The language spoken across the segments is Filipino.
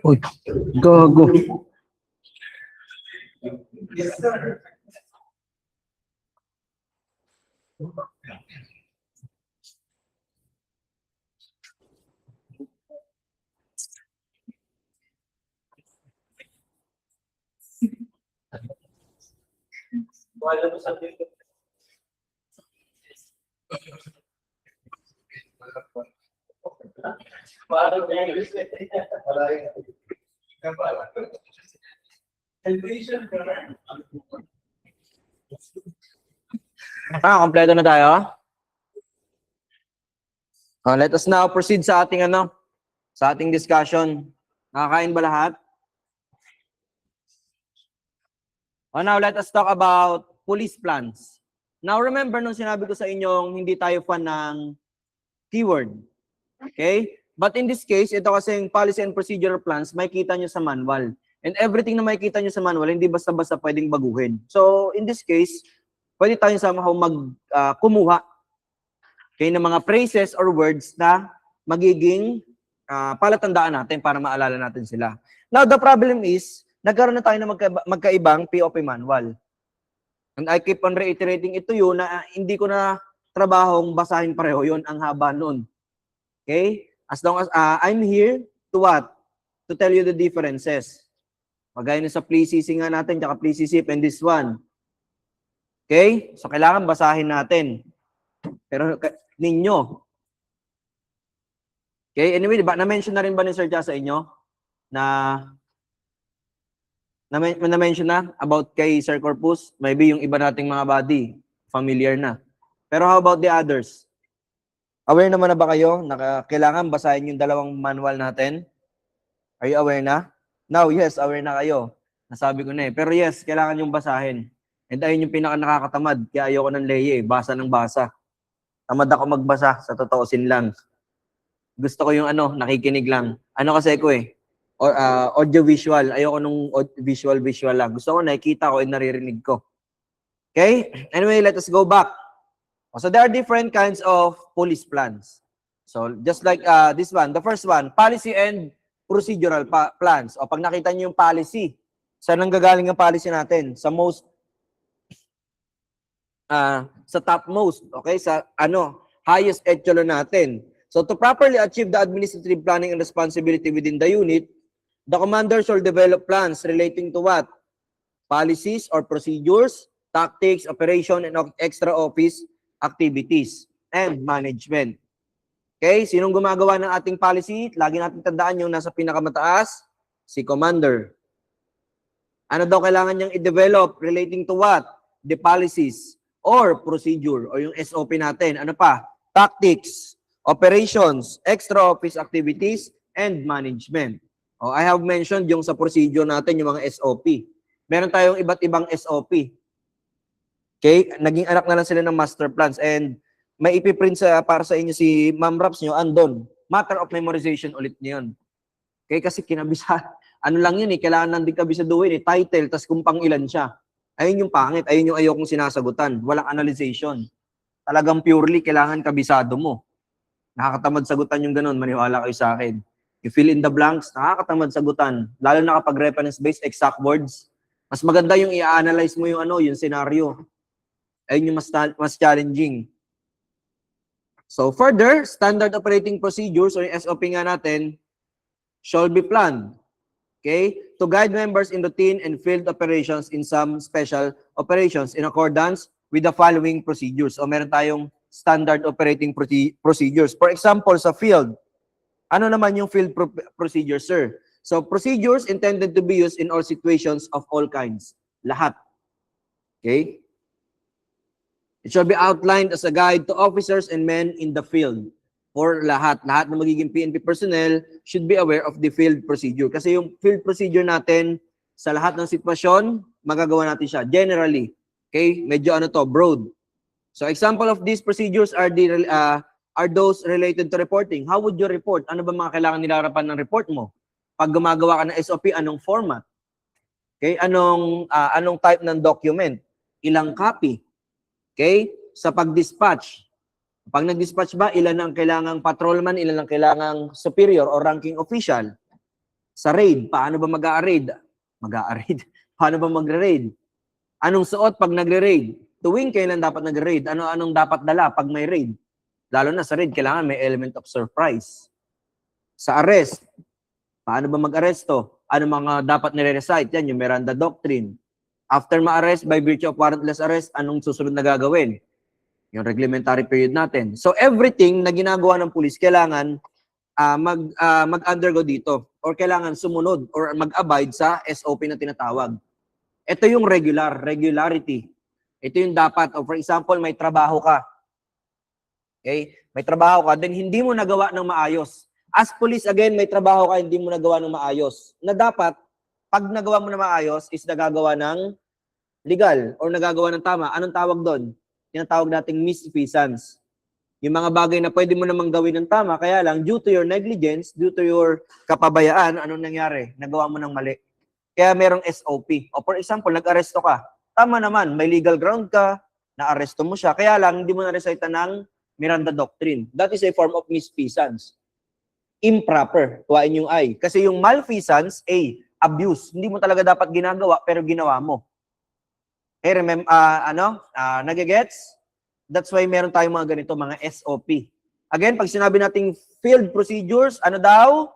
Uy, gago. Kompleto na tayo. Let us now proceed sa ating sa ating discussion. Nakakain ba lahat? Now let us talk about police plans. Now remember nung sinabi ko sa inyong hindi tayo fan ng keyword. Okay? But in this case, ito kasing policy and procedural plans, may kita nyo sa manual. And everything na makikita nyo sa manual, hindi basta-basta pwedeng baguhin. So, in this case, pwede tayong somehow kumuha ng mga phrases or words na magiging palatandaan natin para maalala natin sila. Now, the problem is, nagkaroon na tayo ng magkaibang POP manual. And I keep on reiterating ito yun na hindi ko na trabahong basahin pareho yun ang haba nun. Okay? As long as I'm here to what? To tell you the differences. Magaya na sa please CC nga natin, tsaka please CC and this one. Okay? So, kailangan basahin natin. Pero ninyo. Okay? Anyway, na-mention na rin ba ni Sir Cha sa inyo na-mention na about kay Sir Corpus? Maybe yung iba nating mga body, familiar na. Pero how about the others? Aware naman na ba kayo na kailangan basahin yung dalawang manual natin? Are you aware na? Now, yes, aware na kayo. Nasabi ko na eh. Pero yes, kailangan yung basahin. And ayun yung pinaka-nakakatamad. Kaya ayoko ng leye eh. Basa ng basa. Tamad ako magbasa, sa totoosin lang. Gusto ko yung nakikinig lang. Kasi ko eh. Audio-visual. Ayoko nung visual lang. Gusto ko nakikita ko and naririnig ko. Okay? Anyway, let us go back. So there are different kinds of police plans. So just like this one, the first one, policy and procedural plans. O pag nakita niyo yung policy, saan nanggagaling ang policy natin? Sa sa topmost, okay? Sa highest echelon natin. So to properly achieve the administrative planning and responsibility within the unit, the commander shall develop plans relating to what? Policies or procedures, tactics, operation, and extra office activities and management. Okay? Sinong gumagawa ng ating policy? Lagi natin tandaan yung nasa pinakamataas, si commander. Ano daw kailangan niyang i-develop relating to what? The policies or procedure o yung SOP natin. Ano pa? Tactics, operations, extra office activities, and management. I have mentioned yung sa procedure natin, yung mga SOP. Meron tayong iba't ibang SOP. Okay? Naging anak na lang sila ng master plans. And may ipiprint para sa inyo si Ma'am Raps nyo, andon. Matter of memorization ulit niyon. Okay? Kasi kinabisa, ano lang yun eh, kailangan lang din kabisaduhin eh, title, tas kung pang ilan siya. Ayun yung pangit, ayun yung ayokong sinasagutan. Walang analyzation. Talagang purely kailangan kabisado mo. Nakakatamad sagutan yung ganun, maniwala kayo sa akin. You fill in the blanks, nakakatamad sagutan. Lalo na kapag reference-based exact words. Mas maganda yung i-analyze mo yung yung scenario. Ayun yung mas challenging. So further, standard operating procedures or yung SOP nga natin shall be planned. Okay? To guide members in routine and field operations in some special operations in accordance with the following procedures. O meron tayong standard operating procedures. For example, sa field, ano naman yung field procedures, sir? So, procedures intended to be used in all situations of all kinds. Lahat. Okay? It shall be outlined as a guide to officers and men in the field. For lahat. Lahat na magiging PNP personnel should be aware of the field procedure. Kasi yung field procedure natin, sa lahat ng sitwasyon, magagawa natin siya. Generally. Okay? Medyo broad. So, example of these procedures are those related to reporting. How would you report? Ano ba mga kailangan nilarapan ng report mo? Pag gumagawa ka ng SOP, anong format? Okay? Anong type ng document? Ilang copy? Okay? Sa pag-dispatch. Pag nag-dispatch ba, ilan ang kailangang patrolman, ilan ang kailangang superior or ranking official? Sa raid, paano ba mag-a-raid? Mag-a-raid? Paano ba magre-raid? Anong suot pag nagre-raid? Tuwing kailan dapat nagre-raid? Anong dapat dala pag may raid? Lalo na sa raid, kailangan may element of surprise. Sa arrest, paano ba mag-aresto? Ano mga dapat nire-recite? Yan, yung Miranda Doctrine. After ma-arrest by virtue of warrantless arrest, anong susunod na gagawin? Yung reglementary period natin. So everything na ginagawa ng pulis, kailangan mag-undergo dito or kailangan sumunod or mag-abide sa SOP na tinatawag. Ito yung regularity. Ito yung dapat. O for example, may trabaho ka. Okay? May trabaho ka, then hindi mo nagawa ng maayos. As police, again, may trabaho ka, hindi mo nagawa ng maayos. Na dapat, pag nagawa mo na maayos, is nagagawa ng legal or nagagawa ng tama. Anong tawag doon? Tinatawag nating misfeasance. Yung mga bagay na pwede mo namang gawin ng tama, kaya lang, due to your negligence, due to your kapabayaan, anong nangyari? Nagawa mo ng mali. Kaya merong SOP. O for example, nag-aresto ka. Tama naman, may legal ground ka, na-aresto mo siya, kaya lang, hindi mo na-recite ng Miranda Doctrine. That is a form of misfeasance. Improper. Tuwain yung I. Kasi yung malfeasance, A, abuse. Hindi mo talaga dapat ginagawa, pero ginawa mo. Okay, remember, nagigets? That's why meron tayong mga ganito, mga SOP. Again, pag sinabi nating field procedures, ano daw?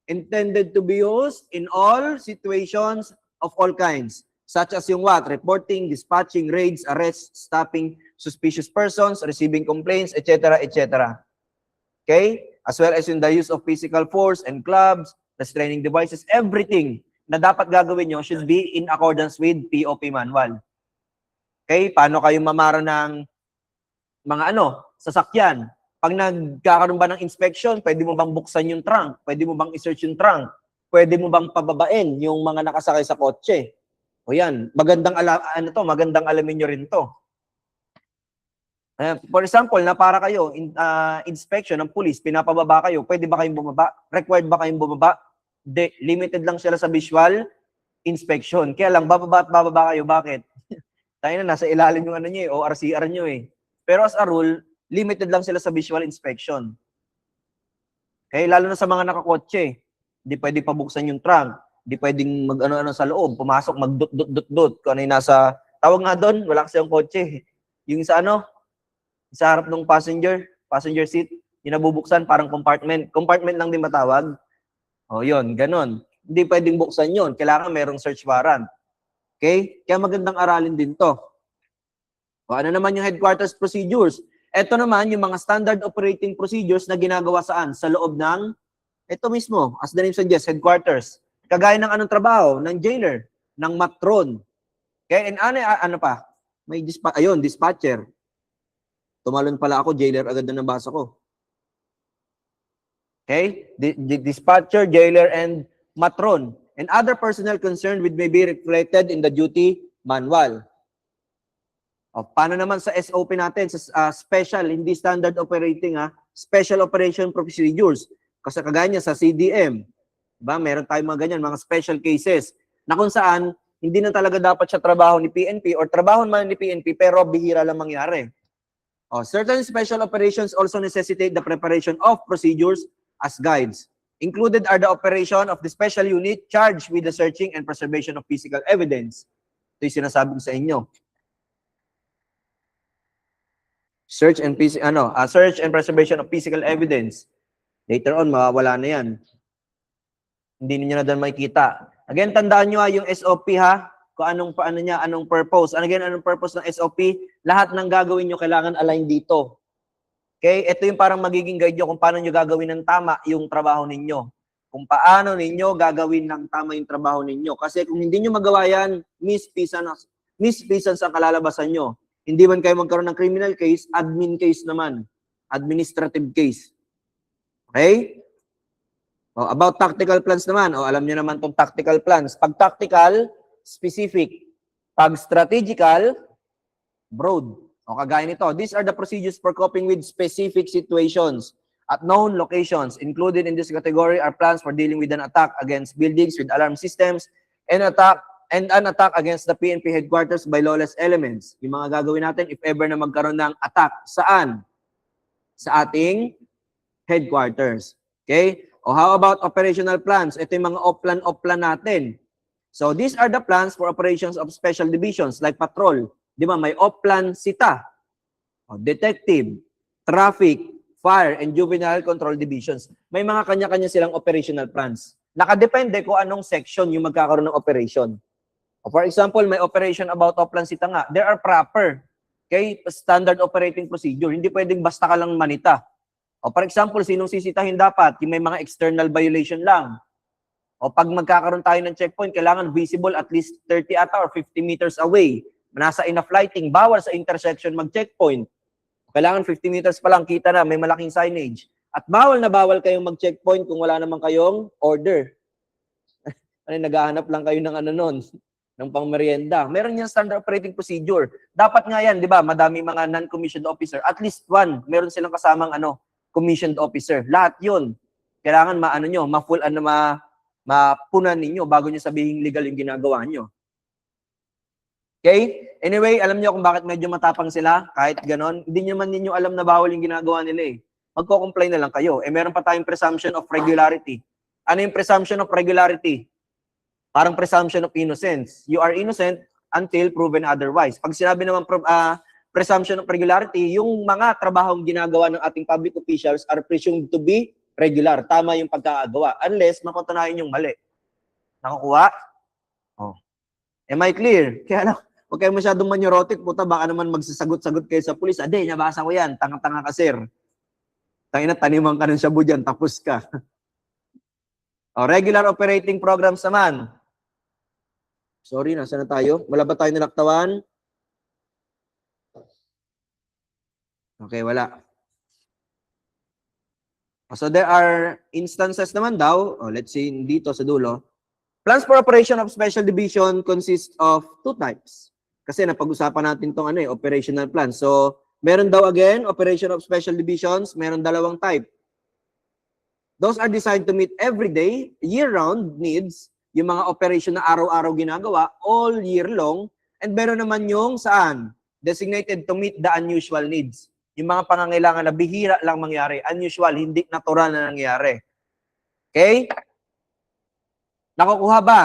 Intended to be used in all situations of all kinds. Such as yung what? Reporting, dispatching, raids, arrests, stopping suspicious persons, receiving complaints, etc., etc. Okay? As well as in the use of physical force and clubs, restraining devices, everything na dapat gagawin nyo should be in accordance with POP manual. Okay? Paano kayo mamara ng mga sasakyan? Pag nagkakaroon ba ng inspection, pwede mo bang buksan yung trunk? Pwede mo bang i-search yung trunk? Pwede mo bang pababain yung mga nakasakay sa kotse? O yan, magandang alamin nyo rin to. For example, na para kayo, inspection ng police, pinapababa kayo, pwede ba kayong bumaba? Required ba kayong bumaba? Limited lang sila sa visual inspection. Kaya lang, bababa at bababa kayo. Bakit? Tayo na, nasa ilalim yung nyo o RCR nyo eh. Pero as a rule, limited lang sila sa visual inspection. Okay, lalo na sa mga nakakotse. Hindi pwedeng pabuksan yung trunk. Hindi pwedeng mag-ano sa loob. Pumasok, mag-dot. Kung ano yung nasa, tawag nga doon, wala kasi yung kotse. Yung sa sa harap ng passenger seat, yung nabubuksan, parang compartment. Compartment lang din matawag. O yun, ganun. Hindi pwedeng buksan yun. Kailangan merong search warrant. Okay? Kaya magandang aralin din to. O ano naman yung headquarters procedures? Ito naman yung mga standard operating procedures na ginagawa saan? Sa loob ng, ito mismo, as the name suggests, headquarters. Kagaya ng anong trabaho? Ng jailer, ng matron. Okay? And ano pa? May dispatcher. Tumalon pala ako, jailer agad na nabasa ko. Okay? Dispatcher, jailer, and matron. And other personnel concerned with may be reflected in the duty manual. O, paano naman sa SOP natin, sa special, hindi standard operating, special operation procedures. Kasi kagaya niya sa CDM, diba? Meron tayong mga ganyan, mga special cases, na kung saan, hindi na talaga dapat siya trabaho ni PNP or trabaho man ni PNP, pero bihira lang mangyari. O, certain special operations also necessitate the preparation of procedures as guides. Included are the operation of the special unit charged with the searching and preservation of physical evidence. Ito yung sinasabi ko sa inyo. Search and preservation of physical evidence. Later on, mawawala na yan. Hindi niyo na din makikita. Again, tandaan nyo yung SOP kung anong purpose. Anong purpose ng SOP? Lahat ng gagawin nyo kailangan align dito. Okay? Ito yung parang magiging guide nyo kung paano nyo gagawin ng tama yung trabaho ninyo. Kung paano ninyo gagawin ng tama yung trabaho ninyo. Kasi kung hindi nyo magawa yan, mispisan sa kalalabasan nyo. Hindi man kayo magkaroon ng criminal case, admin case naman. Administrative case. Okay? O, about tactical plans naman. O, alam niyo naman itong tactical plans. Pag tactical, specific. Pag strategical, broad. O, kagaya nito. These are the procedures for coping with specific situations at known locations. Included in this category are plans for dealing with an attack against buildings with alarm systems and an attack against the PNP headquarters by lawless elements. Yung mga gagawin natin if ever na magkaroon ng attack. Saan? Sa ating headquarters. Okay? O how about operational plans? Ito yung mga off-plan natin. So these are the plans for operations of special divisions like patrol. Di ba? May off-plan SITA, detective, traffic, fire, and juvenile control divisions. May mga kanya-kanya silang operational plans. Nakadepende kung anong section yung magkakaroon ng operation. For example, may operation about off-plan SITA nga. There are proper, okay, standard operating procedure. Hindi pwedeng basta ka lang manita. O for example, sinong sisitahin dapat? Yung may mga external violation lang. O pag magkakaroon tayo ng checkpoint, kailangan visible at least 30 ata or 50 meters away. Nasa enough lighting, bawal sa intersection mag-checkpoint. Kailangan 50 meters pa lang, kita na, may malaking signage. At bawal na bawal kayong mag-checkpoint kung wala naman kayong order. Naghahanap lang kayo ng ng pangmerienda. Meron yung standard operating procedure. Dapat nga yan, di ba? Madami mga non-commissioned officer. At least one, meron silang kasamang commissioned officer. Lahat yun. Kailangan mapunan ninyo bago nyo sabihin legal yung ginagawa nyo. Okay? Anyway, alam nyo kung bakit medyo matapang sila? Kahit ganon, hindi naman ninyo alam na bawal yung ginagawa nila eh. Magko-comply na lang kayo. Meron pa tayong presumption of regularity. Ano yung presumption of regularity? Parang presumption of innocence. You are innocent until proven otherwise. Pag sinabi naman presumption of regularity, yung mga trabahong ginagawa ng ating public officials are presumed to be regular. Tama yung pagkakagawa. Unless mapatunayan yung mali. Nakukuha? Oh. Am I clear? Kaya huwag kayo masyadong maneurotic. Puta, baka naman magsasagot-sagot kayo sa pulis. Ade, nabasa ko yan. Tanga-tanga ka, sir. Tangina, taniman ka ng shabu dyan. Tapos ka. Regular operating programs naman. Sorry, nasa na tayo? Wala ba tayo nilaktawan? Okay, wala. So there are instances naman daw, let's see dito sa dulo. Plans for operation of special division consist of two types. Kasi napag-usapan natin itong operational plan. So, meron daw again, operation of special divisions, meron dalawang type. Those are designed to meet everyday, year-round needs, yung mga operation na araw-araw ginagawa, all year long, and meron naman yung saan? Designated to meet the unusual needs. Yung mga pangangailangan na bihira lang mangyari, unusual, hindi natural na nangyari. Okay? Nakukuha ba?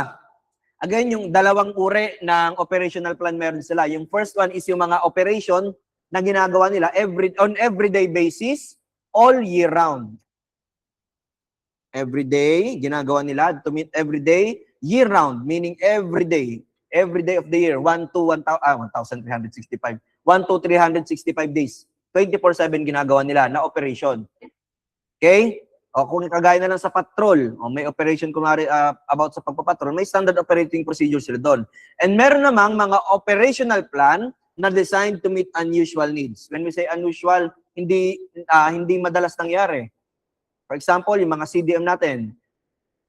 Again, yung dalawang uri ng operational plan meron sila. Yung first one is yung mga operation na ginagawa nila on everyday basis, all year round. Every day, ginagawa nila to meet every day, year round, meaning every day of the year, 1 to 1,365. 1 to 365 days. 24/7 ginagawa nila na operation. Okay? O kung kagaya na lang sa patrol, may operation kumari about sa pagpapatrol, may standard operating procedure sila doon. And meron namang mga operational plan na designed to meet unusual needs. When we say unusual, hindi madalas nangyari. For example, yung mga CDM natin.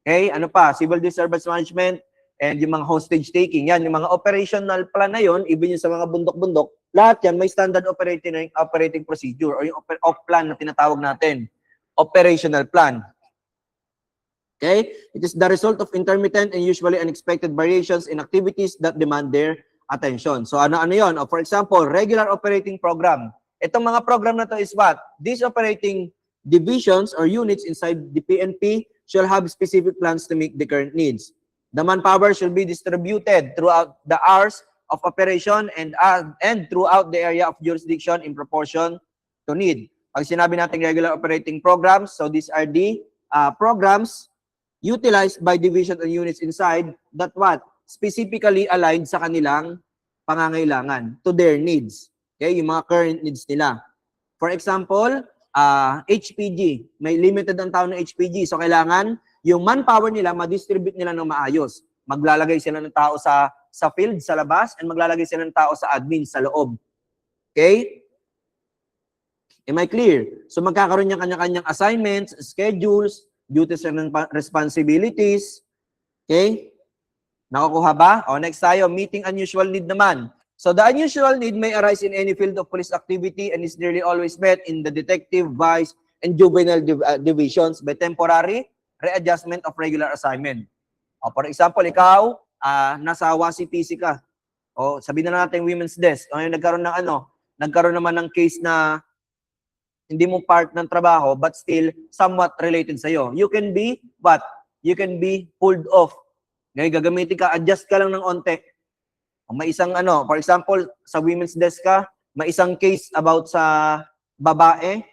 Okay, Civil Disturbance Management and yung mga hostage taking. Yan, yung mga operational plan na yon, even yung sa mga bundok-bundok, lahat yan may standard operating procedure or yung op plan na tinatawag natin. Operational plan. Okay? It is the result of intermittent and usually unexpected variations in activities that demand their attention. So ano-ano yun? For example, regular operating program. Itong mga program na to is what? These operating divisions or units inside the PNP shall have specific plans to meet the current needs. The manpower should be distributed throughout the hours of operation and throughout the area of jurisdiction in proportion to need. Pag sinabi natin regular operating programs, so these are the programs utilized by division and units inside that what? Specifically aligned sa kanilang pangangailangan, to their needs. Okay, yung mga current needs nila. For example, HPG, may limited ang tao ng HPG, so kailangan yung manpower nila ma-distribute nila ng maayos. Maglalagay sila ng tao sa field, sa labas, and maglalagay sila ng tao sa admin, sa loob. Okay? Am I clear? So magkakaroon niya kanya-kanyang assignments, schedules, duties and responsibilities. Okay? Nakukuha ba? O, next tayo, meeting unusual need naman. So the unusual need may arise in any field of police activity and is nearly always met in the detective, vice, and juvenile divisions by temporary readjustment of regular assignment. O, for example, ikaw, nasa WASI-PC ka. O, sabihin na natin women's desk. O, nagkaroon naman ng case na hindi mo part ng trabaho but still somewhat related sa'yo. You can be, what? You can be pulled off. Ngayon, gagamitin ka, adjust ka lang ng onte. May isang for example, sa women's desk ka, may isang case about sa babae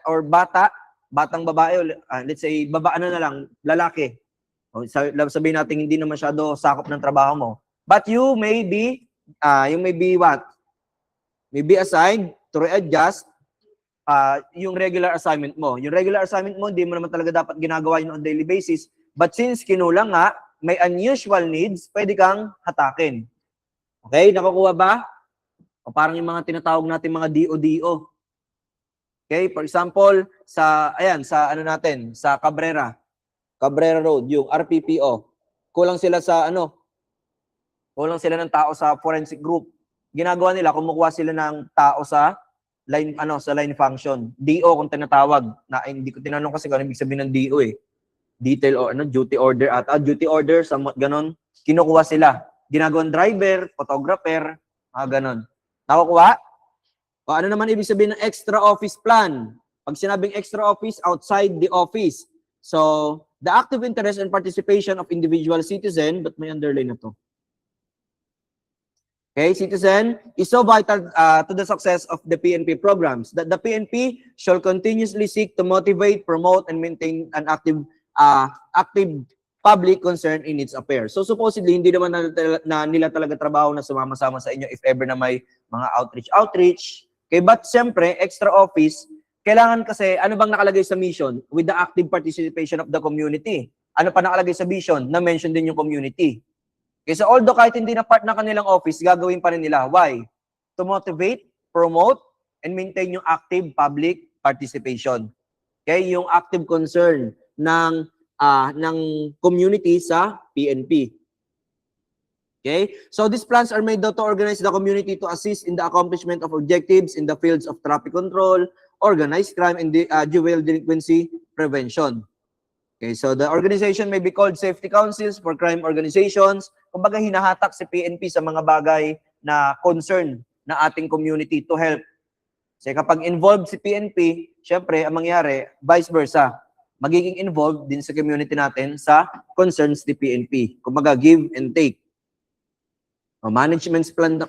or batang babae, let's say, lalaki. O, sabihin natin, hindi na masyado sakop ng trabaho mo. But you may be what? May be assigned to readjust yung regular assignment mo. Yung regular assignment mo, hindi mo naman talaga dapat ginagawa yun on daily basis. But since kinulang nga, may unusual needs, pwede kang hatakin. Okay? Nakukuha ba? O parang yung mga tinatawag natin mga DO-DO. Okay? For example, sa Cabrera Road, yung RPPO. Kulang sila ng tao sa forensic group. Ginagawa nila, kumukuha sila ng tao sa line function. DO kung tinatawag. Hindi ko tinanong kasi kung ano ibig sabihin ng DO eh. Detail or duty order duty order, somewhat ganon. Kinukuha sila. Ginagawang driver, photographer, ganon. Nakukuha? O ano naman ibig sabihin ng extra office plan? Pag sinabing extra office, outside the office. So, the active interest and participation of individual citizen, but may underline na to. Okay, citizen is so vital to the success of the PNP programs that the PNP shall continuously seek to motivate, promote, and maintain an active public concern in its affairs. So supposedly, hindi naman na nila talaga trabaho na sumama-sama sa inyo if ever na may mga outreach. Okay, but siyempre, extra office, kailangan kasi, ano bang nakalagay sa mission? With the active participation of the community. Ano pa nakalagay sa vision? Na-mention din yung community. Okay, so although kahit hindi na part na kanilang office, gagawin pa rin nila. Why? To motivate, promote, and maintain yung active public participation. Okay, yung active concern ng community sa PNP. Okay, so these plans are made to organize the community to assist in the accomplishment of objectives in the fields of traffic control, organized crime, and juvenile delinquency prevention. Okay, so the organization may be called safety councils for crime organizations. Kumbaga hinahatak si PNP sa mga bagay na concern na ating community to help. Kasi kapag involved si PNP, syempre, ang mangyari, vice versa. Magiging involved din sa community natin sa concerns ni PNP. Kumbaga, give and take. Management plans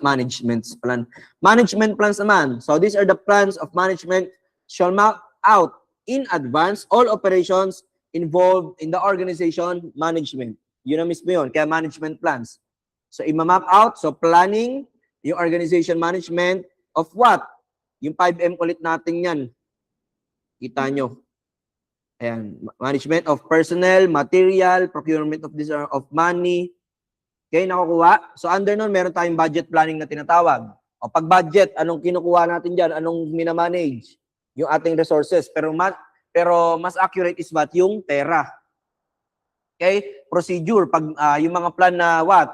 naman. So these are the plans of management shall map out in advance all operations involved in the organization management. Yun na mismo yun. Kaya management plans. So i-map out. So planning, yung organization management of what? Yung 5M ulit natin yan. Kita nyo. Ayan. Management of personnel, material, procurement of money. Okay, nakukuha. So under nun, meron tayong budget planning na tinatawag. O pag budget, anong kinukuha natin dyan? Anong minamanage? Yung ating resources. Pero mas accurate is what? Yung pera. Okay? Procedure. Pag yung mga plan na what?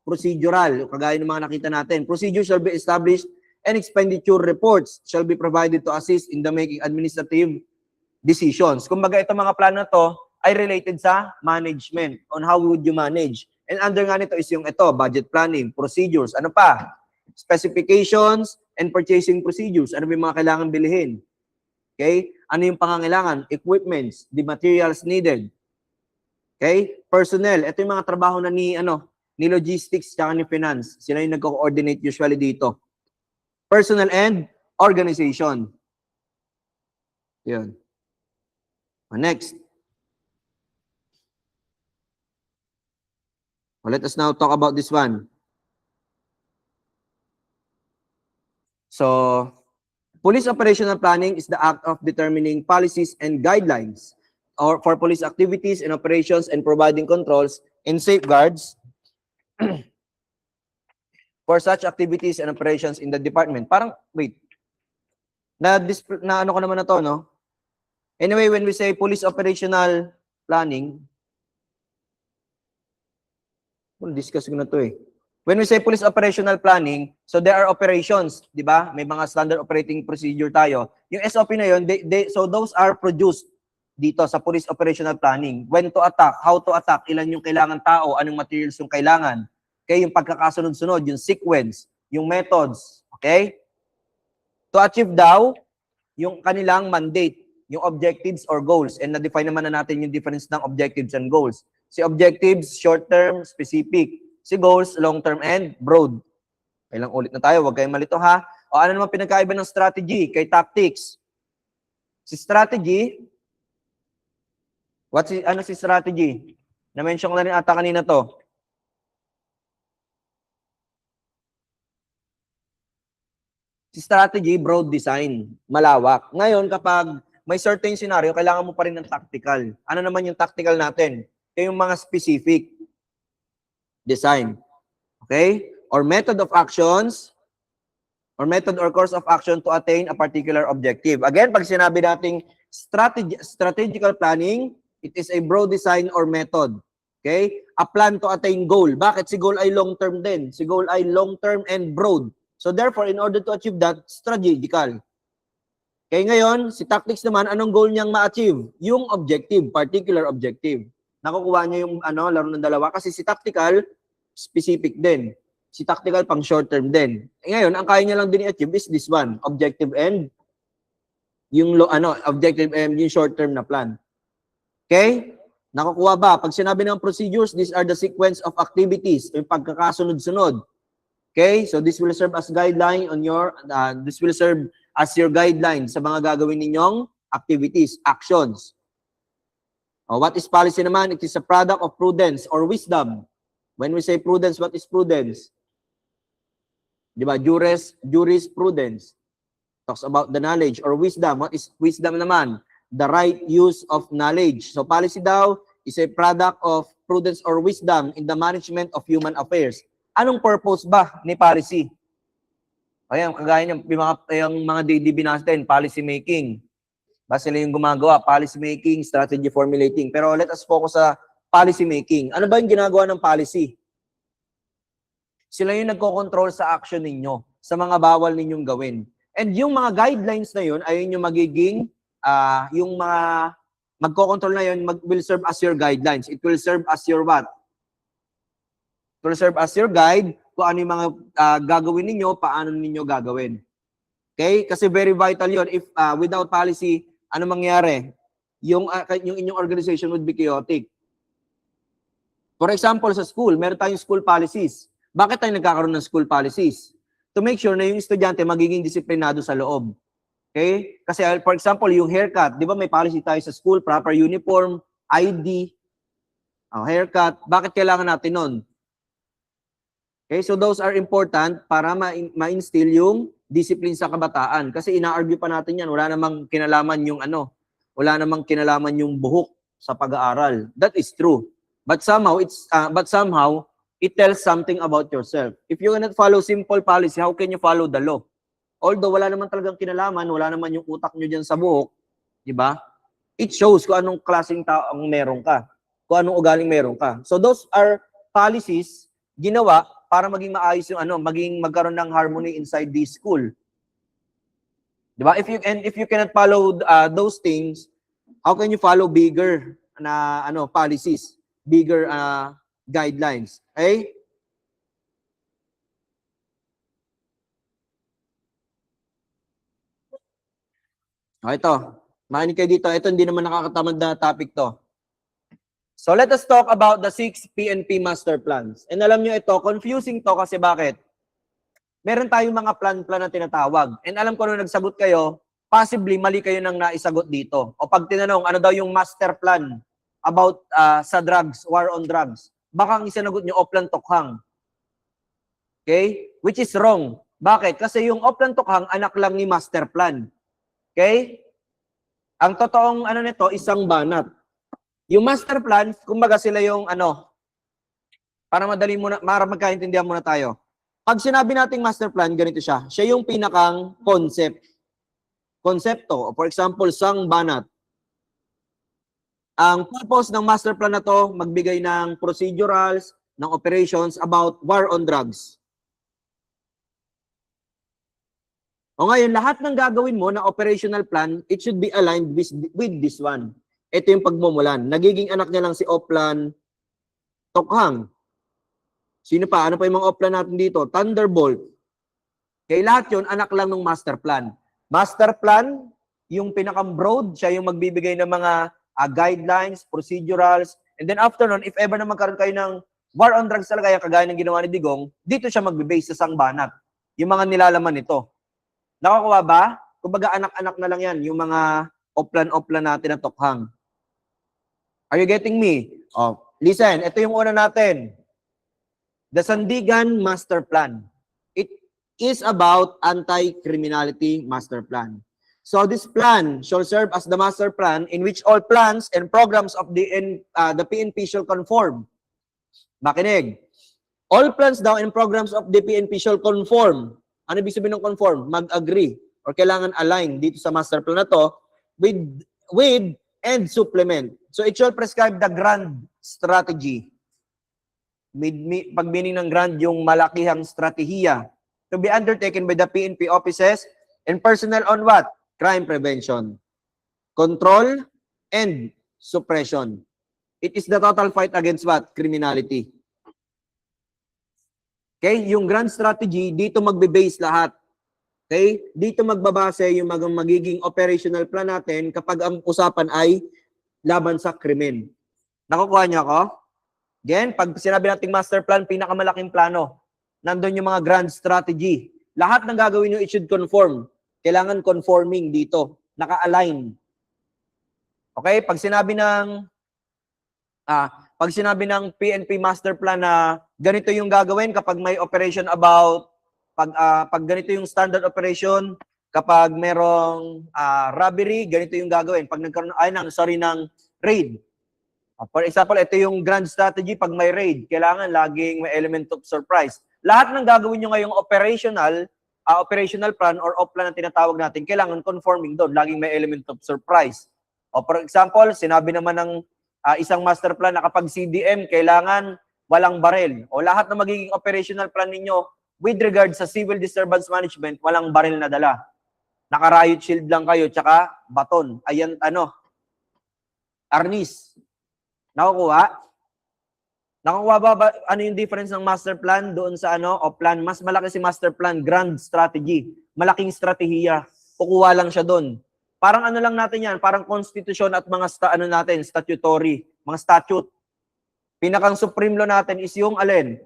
Procedural. Kagaya ng mga nakita natin. Procedure shall be established and expenditure reports shall be provided to assist in the making administrative decisions. Kumbaga, itong mga plan na to ay related sa management, on how would you manage. And under nga nito is yung ito, budget planning, procedures, ano pa? Specifications and purchasing procedures. Ano ba yung mga kailangan bilhin? Okay? Ano yung pangangailangan? Equipments, the materials needed. Okay? Personnel, ito yung mga trabaho na ni logistics tsaka ni finance. Sila yung nagko-coordinate usually dito. Personnel and organization. Yun. Next. Well, let us now talk about this one. So, police operational planning is the act of determining policies and guidelines for police activities and operations and providing controls and safeguards for such activities and operations in the department. Parang, wait. Na ano ko naman na to, no? Anyway, when we say police operational planning, discuss ko na to eh. When we say police operational planning, so there are operations, di ba? May mga standard operating procedure tayo. Yung SOP na yun, so those are produced dito sa police operational planning. When to attack, how to attack, ilan yung kailangan tao, anong materials yung kailangan. Okay, yung pagkakasunod-sunod, yung sequence, yung methods. Okay? To achieve daw, yung kanilang mandate, yung objectives or goals. And na-define naman na natin yung difference ng objectives and goals. Si objectives, short-term, specific. Si goals, long-term and broad. Kailang ulit na tayo, huwag kayong malito ha. O ano naman pinagkaiba ng strategy kay tactics? Si strategy, ano si strategy? Na-mention ko na rin ata kanina to. Si strategy, broad design, malawak. Ngayon, kapag may certain scenario, kailangan mo pa rin ng tactical. Ano naman yung tactical natin? Yung mga specific design. Okay? Or method of actions, or method or course of action to attain a particular objective. Again, pag sinabi nating strategical planning, it is a broad design or method. Okay? A plan to attain goal. Bakit? Si goal ay long-term din. Si goal ay long-term and broad. So therefore, in order to achieve that, strategical. Okay, ngayon, si tactics naman, anong goal niyang ma-achieve? Yung objective, particular objective. Nakukuha niya yung laro ng dalawa kasi si tactical, specific din. Si tactical, pang short term din. Ngayon, ang kaya niya lang din i-achieve is this one, objective and yung objective and yung short term na plan. Okay? Nakukuha ba? Pag sinabi ng procedures, these are the sequence of activities, yung pagkakasunod-sunod. Okay? So this will serve as guideline on your this will serve as your guideline sa mga gagawin ninyong activities, actions. What is policy naman? It is a product of prudence or wisdom. When we say prudence, what is prudence? Di ba? Jurisprudence. Talks about the knowledge or wisdom. What is wisdom naman? The right use of knowledge. So policy daw is a product of prudence or wisdom in the management of human affairs. Anong purpose ba ni policy? Ayan, kagaya yung mga DDB natin, policy making. Basta sila yung gumagawa, policy making, strategy formulating. Pero let us focus sa policy making. Ano ba yung ginagawa ng policy? Sila yung nagko-control sa action ninyo, sa mga bawal ninyong gawin. And yung mga guidelines na yun, ayun yung magiging, yung mga magko-control na yun, will serve as your guidelines. It will serve as your what? It will serve as your guide kung ano yung mga gagawin ninyo, paano ninyo gagawin. Okay? Kasi very vital yun. If without policy, ano mangyari? Yung inyong organization would be chaotic. For example, sa school, meron tayong school policies. Bakit tayo nagkakaroon ng school policies? To make sure na yung estudyante magiging disiplinado sa loob. Okay? Kasi for example, yung haircut, di ba may policy tayo sa school, proper uniform, ID, haircut. Bakit kailangan natin nun? Okay, so those are important para ma-instill yung discipline sa kabataan. Kasi ina-argue pa natin yan, wala namang kinalaman yung buhok sa pag-aaral. That is true. But somehow it tells something about yourself. If you cannot follow simple policy, how can you follow the law? Although wala naman talagang kinalaman, wala naman yung utak nyo dyan sa buhok, di ba? It shows kung anong klaseng tao ang meron ka. kung anong ugaling meron ka. So those are policies ginawa para maging maayos yung maging magkaroon ng harmony inside the school. Diba? If you cannot follow those things, how can you follow bigger na policies, bigger guidelines? Okay? Ito. Makinig kayo dito. Ito hindi naman nakakatamad na topic to. So let us talk about the 6 PNP master plans. And alam nyo ito, confusing to kasi bakit? Meron tayong mga plan na tinatawag. And alam ko nung nagsagot kayo, possibly mali kayo nang naisagot dito. O pag tinanong, ano daw yung master plan about sa drugs, war on drugs, baka ang isinagot nyo, Oplan Tokhang. Okay? Which is wrong. Bakit? Kasi yung Oplan Tokhang, anak lang ni master plan. Okay? Ang totoong nito, isang banat. Yung master plan, kumbaga sila yung para madali muna, para magkaintindihan muna tayo. Pag sinabi nating master plan, ganito siya. Siya yung pinakang concept. Konsepto. For example, sang banat. Ang purpose ng master plan na to, magbigay ng procedurals, ng operations about war on drugs. O ngayon, lahat ng gagawin mo na operational plan, it should be aligned with this one. Ito yung pagmumulan. Nagiging anak niya lang si Oplan Tokhang. Sino pa? Ano pa yung mga Oplan natin dito? Thunderbolt. Kaya lahat yun, anak lang ng master plan. Master plan, yung pinaka-broad, siya yung magbibigay ng mga guidelines, procedurals, and then after nun, if ever na magkaroon kayo ng war on drugs talaga, yung kagaya ng ginawa ni Digong, dito siya magbe-base sa sangbanat. Yung mga nilalaman nito. Nakakuha ba? Kumbaga anak-anak na lang yan, yung mga Oplan natin na Tokhang. Are you getting me? Oh, listen, ito yung una natin. The Sandigan Master Plan. It is about anti-criminality master plan. So this plan shall serve as the master plan in which all plans and programs of the PNP shall conform. Makinig. All plans daw and programs of the PNP shall conform. Ano ibig sabihin ng conform? Mag-agree or kailangan align dito sa master plan na to with and supplement. So it shall prescribe the grand strategy. Pag meaning ng grand, yung malakihang strategiya to be undertaken by the PNP offices and personnel on what? Crime prevention, control, and suppression. It is the total fight against what? Criminality. Okay? Yung grand strategy, dito magbe-base lahat. Okay? Dito magbabase yung magiging operational plan natin kapag ang usapan ay laban sa krimen. Nakukuha niyo ako? Again, pag sinabi nating master plan, pinakamalaking plano. Nandun yung mga grand strategy. Lahat ng gagawin nyo, it should conform. Kailangan conforming dito. Naka-align. Okay? Pag sinabi ng PNP master plan na ganito yung gagawin kapag may operation about pag ganito yung standard operation, kapag merong robbery, ganito yung gagawin. Pag nagkaroon ng raid. For example, ito yung grand strategy pag may raid. Kailangan laging may element of surprise. Lahat ng gagawin nyo ngayong operational plan or op-plan na tinatawag natin, kailangan conforming doon. Laging may element of surprise. O for example, sinabi naman ng isang master plan na kapag CDM, kailangan walang baril. O lahat ng magiging operational plan ninyo with regard sa civil disturbance management, walang baril na dala. Naka-riot shield lang kayo, tsaka baton. Ayan, arnis. Nakukuha? Nakukuha ba ano yung difference ng master plan doon sa o plan? Mas malaki si master plan, grand strategy. Malaking strategiya. Kukuha lang siya doon. Parang lang natin yan, parang konstitusyon at mga statutory, mga statute. Pinakang supreme law natin is yung alin?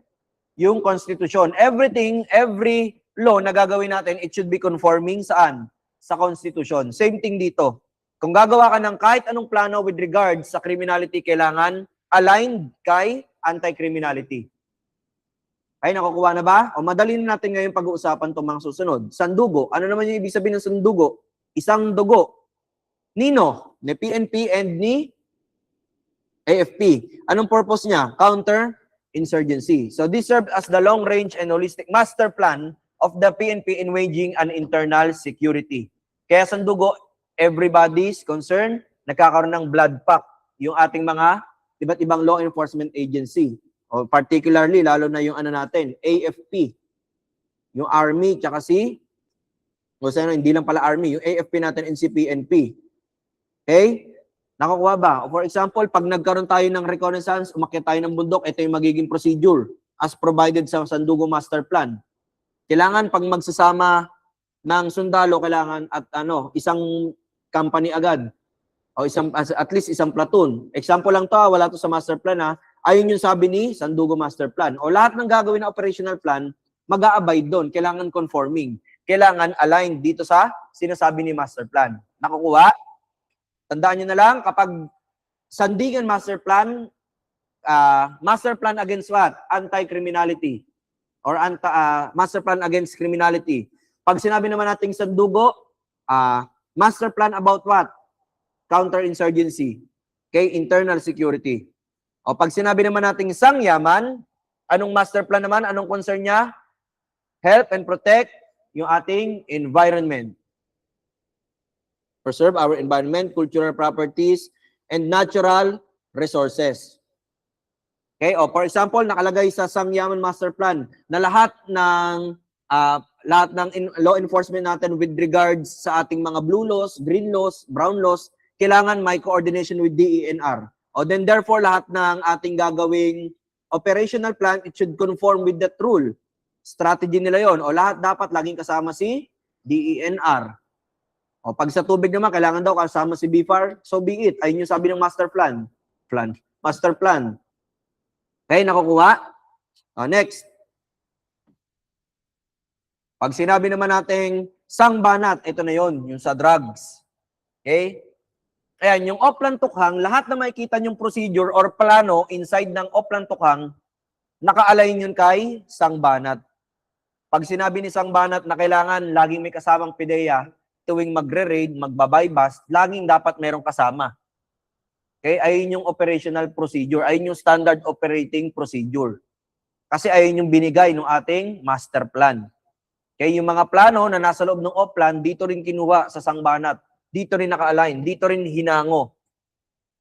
Yung constitution. Every law na gagawin natin, it should be conforming saan? Sa constitution. Same thing dito. Kung gagawa ka ng kahit anong plano with regard sa criminality, kailangan aligned kay anti-criminality. Ay, nakukuha na ba? O madali na natin ngayon pag-uusapan itong mga susunod. Sandugo. Ano naman yung ibig sabihin ng sandugo? Isang dugo. Nino? Ni PNP and ni AFP. Anong purpose niya? Counter-insurgency. So this serves as the long-range and holistic master plan of the PNP in waging an internal security. Kaya sandugo, everybody's concerned, nagkakaroon ng blood pact yung ating mga iba't ibang law enforcement agency. O particularly, lalo na yung ano natin, AFP. Yung Army, tsaka hindi lang pala Army, yung AFP natin and si PNP. Okay? Nakukuha ba? For example, pag nagkaroon tayo ng reconnaissance, umakyat tayo ng bundok, ito yung magiging procedure as provided sa Sandugo Master Plan. Kailangan pag magsasama ng sundalo, kailangan at isang company agad o at least isang platoon. Example lang to, wala to sa master plan ha. Ayun yung sabi ni Sandugo Master Plan. O lahat ng gagawin na operational plan, mag-a-abide doon. Kailangan conforming. Kailangan aligned dito sa sinasabi ni Master Plan. Nakukuha? Tandaan nyo na lang, kapag Sandigan Master Plan against what? Anti-criminality. Or Master Plan against criminality. Pag sinabi naman nating Sandugo, Master Plan about what? Counterinsurgency. Okay? Internal security. O pag sinabi naman nating Sangyaman, anong master plan naman? Anong concern niya? Help and protect yung ating environment. Preserve our environment, cultural properties, and natural resources. Okay? O for example, nakalagay sa Sangyaman Master Plan na lahat ng law enforcement natin with regards sa ating mga blue laws, green laws, brown laws, kailangan may coordination with DENR. O then therefore, lahat ng ating gagawing operational plan, it should conform with that rule. Strategy nila yon. O lahat dapat laging kasama si DENR. O pag sa tubig naman, kailangan daw kasama si BFAR, so be it. Ayun yung sabi ng master plan. Master plan. Okay, nakukuha? O next. Pag sinabi naman natin sangbanat, ito na yon, yung sa drugs. Okay? Ayan, yung Oplan Tukhang, lahat na makikita yung procedure or plano inside ng Oplan Tukhang, naka-align yun kay Sangbanat. Pag sinabi ni Sangbanat na kailangan laging may kasamang PIDEA tuwing magre-raid, magbabaybast, laging dapat merong kasama. Okay? Ayun yung operational procedure. Ayun yung standard operating procedure. Kasi ayun yung binigay ng ating master plan. Okay? Yung mga plano na nasa loob ng Oplan, dito rin kinuha sa Sangbanat. Dito rin naka-align, dito rin hinango.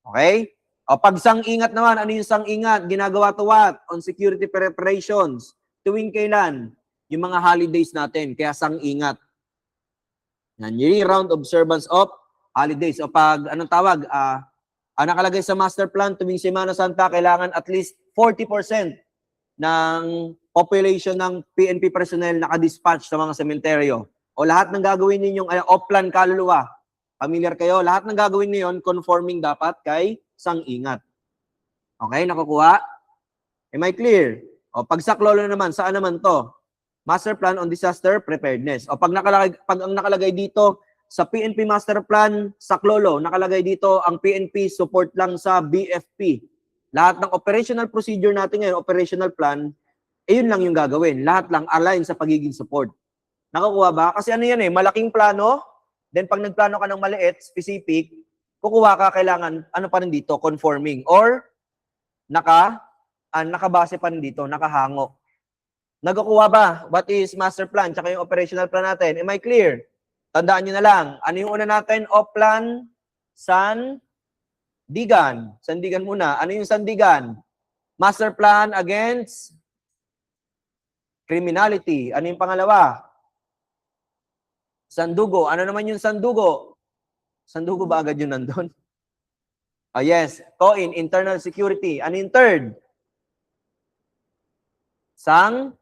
Okay? O pag sang-ingat naman, ano yung sang-ingat? Ginagawa to what? On security preparations. Tuwing kailan? Yung mga holidays natin, kaya sang-ingat. Yan, year-round observance of holidays. O pag, anong tawag? Nakalagay sa master plan, tuwing Semana Santa, kailangan at least 40% ng population ng PNP personnel nakadispatch sa mga sementeryo. O lahat ng gagawin ninyong Oplan kaluluwa, familiar kayo, lahat ng gagawin niyo yon conforming dapat kay sang-ingat. Okay, nakukuha? Am I clear? O pag saklolo naman, saan naman to? Master Plan on Disaster Preparedness. O pag ang nakalagay dito sa PNP Master Plan, saklolo, nakalagay dito ang PNP support lang sa BFP. Lahat ng operational procedure natin ngayon, operational plan, yun lang yung gagawin. Lahat lang align sa pagiging support. Nakukuha ba? Kasi ano yan malaking plano. Then pag nagplano ka ng maliit, specific, kukuha ka kailangan, ano pa rin dito, conforming. Or, nakabase pa rin dito, nakahango. Nagkukuha ba? What is master plan? Tsaka yung operational plan natin. Am I clear? Tandaan nyo na lang. Ano yung una natin? Oplan, Sandigan. Sandigan muna. Ano yung Sandigan? Master plan against criminality. Ano yung pangalawa? Sandugo. Ano naman yung Sandugo? Sandugo ba agad yun nandun? Oh, yes. TOIN, internal security. Ano yung third? Sangyaman.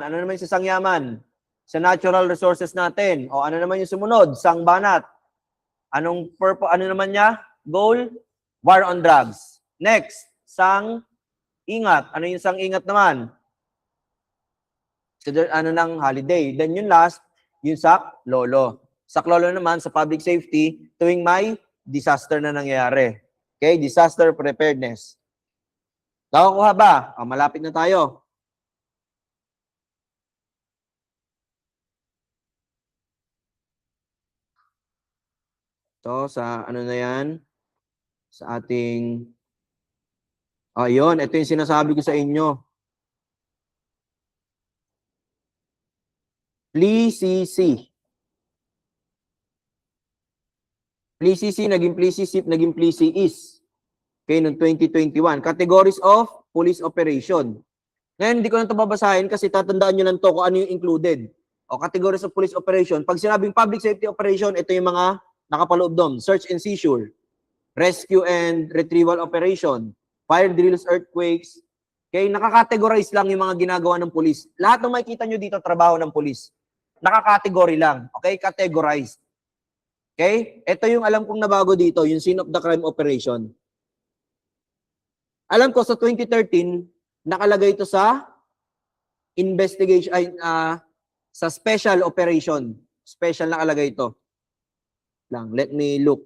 Ano naman yung Sangyaman? Sa natural resources natin. O ano naman yung sumunod? Sangbanat. Anong purpose? Ano naman niya? Goal? War on drugs. Next, Sang-ingat. Ano yung Sang-ingat naman? So, ano ng holiday. Then yung last, yung saklolo. Saklolo naman sa public safety tuwing may disaster na nangyayari. Okay? Disaster preparedness. Nakukuha ba? Malapit na tayo. So, sa ano na yan? Sa ating... yun. Ito yung sinasabi ko sa inyo. PLICC. PLICC, naging PLICC, naging PLICIS. Okay, noong 2021. Categories of police operation. Ngayon, hindi ko na ito babasahin kasi tatandaan nyo lang to kung ano yung included. O, categories of police operation. Pag sinabing public safety operation, ito yung mga nakapaloob doon. Search and seizure, rescue and retrieval operation, fire drills, earthquakes. Okay, nakakategorize lang yung mga ginagawa ng police. Lahat ng makikita nyo dito, trabaho ng police. Nakakategory lang. Okay, categorized. Okay, ito yung alam kong nabago dito, yung scene of the crime operation. Alam ko sa 2013, nakalagay ito sa investigation, sa special operation. Special nakalagay ito. Lang, let me look.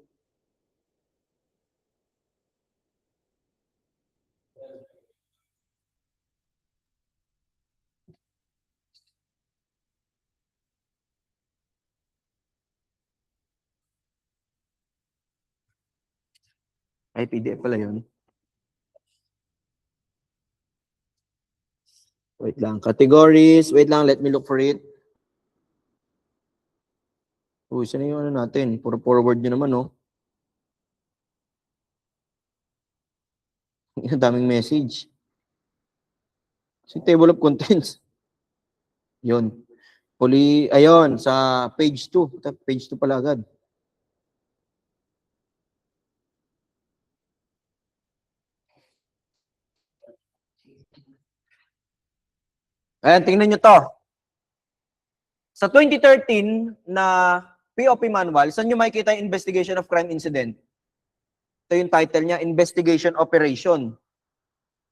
Ay, PDF pala yun. Wait lang. Categories. Wait lang, let me look for it. Uy, saan yung ano natin? Puro forward nyo naman, no? Ang daming message. Si table of contents. Yun. Ayun, sa page 2. Page 2 pala agad. Ayan, tingnan nyo to. Sa 2013 na POP manual, saan nyo makikita yung investigation of crime incident? Ito yung title niya, Investigation Operation.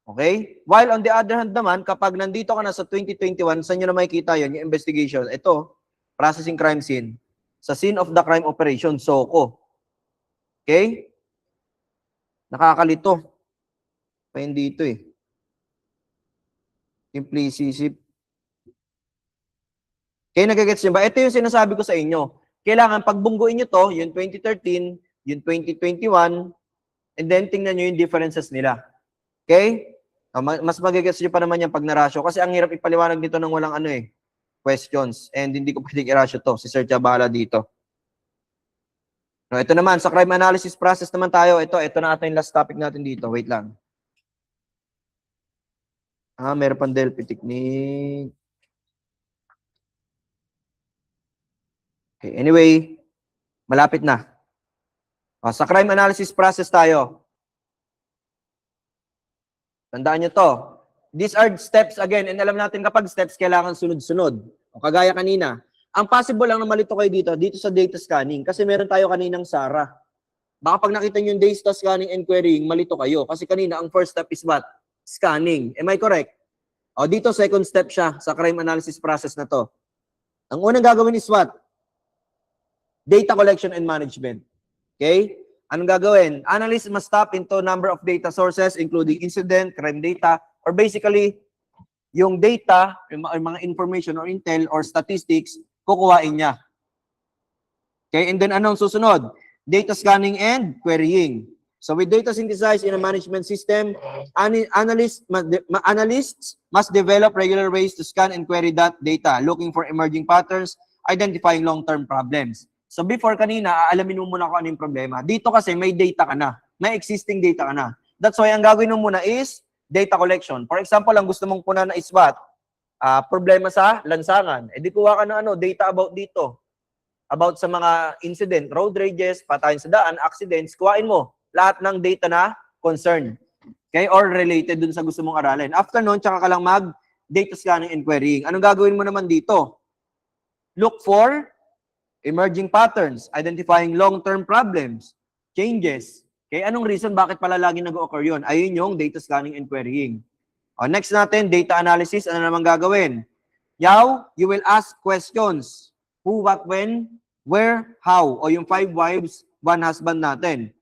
Okay? While on the other hand naman, kapag nandito ka na sa 2021, saan nyo na makikita yun, yung investigation? Ito, processing crime scene. Sa scene of the crime operation, SOCO. Okay? Nakakalito. Pa hindi ito eh. Implicit. Kaya nagagets nyo ba? Ito yung sinasabi ko sa inyo. Kailangan pagbungguin nyo to, yung 2013, yung 2021, and then tingnan nyo yung differences nila. Okay? Mas magagets nyo pa naman yan pag narasyo. Kasi ang hirap ipaliwanag nito ng walang ano eh, questions. And hindi ko pwedeng irasyo to. Si Sir Chabala dito. No, ito naman, sa crime analysis process naman tayo. Ito na ata yung last topic natin dito. Wait lang. Meron pang Delphi technique. Okay, anyway, malapit na. Sa crime analysis process tayo. Tandaan nyo to. These are steps again, and alam natin kapag steps, kailangan sunod-sunod. O kagaya kanina, ang possible lang na malito kayo dito sa data scanning, kasi meron tayo kaninang SARA. Baka pag nakita nyo yung data scanning and querying, malito kayo. Kasi kanina, ang first step is what? Scanning. Am I correct? O dito, second step siya sa crime analysis process na to. Ang unang gagawin is what? Data collection and management. Okay? Anong gagawin? Analysts must tap into number of data sources including incident, crime data, or basically, yung data, yung mga information or intel or statistics, kukuhain niya. Okay? And then anong susunod? Data scanning and querying. So with data synthesized in a management system, analysts must develop regular ways to scan and query that data, looking for emerging patterns, identifying long-term problems. So before kanina, aalamin mo muna kung ano yung problema. Dito kasi may data ka na. May existing data ka na. That's why ang gagawin mo muna is data collection. For example, ang gusto mong punan na is what? Problema sa lansangan. E di kuha ka ng data about dito. About sa mga incident, road rages, patayin sa daan, accidents, kuhain mo lahat ng data na concern. Okay? Or related dun sa gusto mong aralin. After nun, tsaka ka lang mag-data scanning and querying. Anong gagawin mo naman dito? Look for emerging patterns, identifying long-term problems, changes. Okay, anong reason bakit pala lagi nag-occur yun? Ayun yung data scanning and querying. Next natin, data analysis. Ano naman gagawin? You will ask questions. Who, what, when, where, how. O yung 5 wives, 1 husband natin.